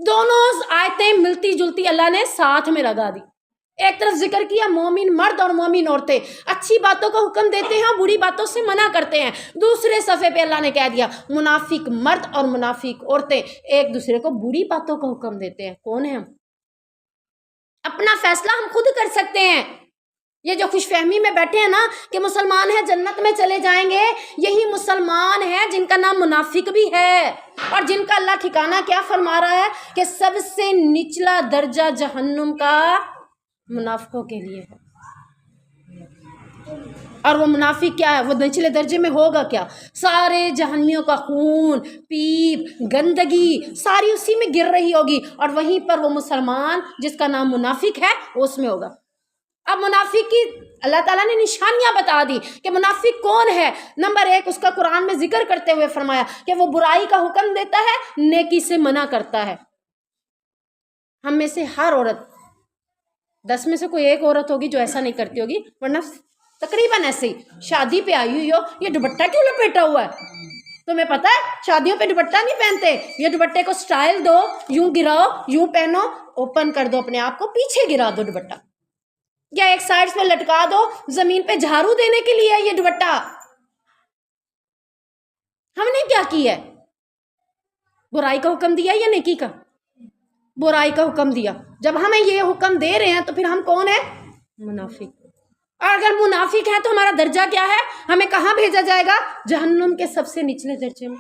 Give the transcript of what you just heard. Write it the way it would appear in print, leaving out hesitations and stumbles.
दोनों आयतें मिलती जुलती अल्लाह ने साथ में लगा दी। एक तरफ जिक्र किया मोमिन मर्द और मोमिन औरतें अच्छी बातों का हुक्म देते हैं और बुरी बातों से मना करते हैं। दूसरे सफ़े पे अल्लाह ने कह दिया मुनाफिक मर्द और मुनाफिक औरतें एक दूसरे को बुरी बातों का हुक्म देते हैं। कौन है हम? अपना फैसला हम खुद कर सकते हैं। ये जो खुशफहमी में बैठे हैं ना कि मुसलमान है जन्नत में चले जाएंगे, यही मुसलमान है जिनका नाम मुनाफिक भी है और जिनका अल्लाह ठिकाना क्या फरमा रहा है कि सबसे निचला दर्जा जहन्नुम का मुनाफिकों के लिए है। और वो मुनाफिक क्या है? वो निचले दर्जे में होगा क्या? सारे जहन्नियों का खून पीप गंदगी सारी उसी में गिर रही होगी और वहीं पर वो मुसलमान जिसका नाम मुनाफिक है उसमें होगा। अब मुनाफिक की अल्लाह ताला ने निशानियां बता दी कि मुनाफिक कौन है। नंबर 1 उसका कुरान में जिक्र करते हुए फरमाया कि वो बुराई का हुक्म देता है, नेकी से मना करता है। हम में से हर औरत 10 में से कोई एक औरत होगी जो ऐसा नहीं करती होगी, वरना तकरीबन ऐसे ही शादी पे आई हुई हो, ये दुपट्टा क्यों लपेटा हुआ है? तुम्हें पता है शादियों पे दुपट्टा नहीं पहनते। ये दुपट्टे को स्टाइल दो, यूं गिराओ, यूं पहनो, ओपन कर दो अपने आप को, पीछे गिरा दो दुपट्टा, या एक साइड पे लटका दो, जमीन पे झाड़ू देने के लिए ये दुपट्टा। हमने क्या किया है? बुराई का हुक्म दिया या नेकी का? बुराई का हुक्म दिया। जब हमें ये हुक्म दे रहे हैं तो फिर हम कौन है? मुनाफिक। और अगर मुनाफिक है तो हमारा दर्जा क्या है? हमें कहाँ भेजा जाएगा? जहन्नुम के सबसे निचले दर्जे में।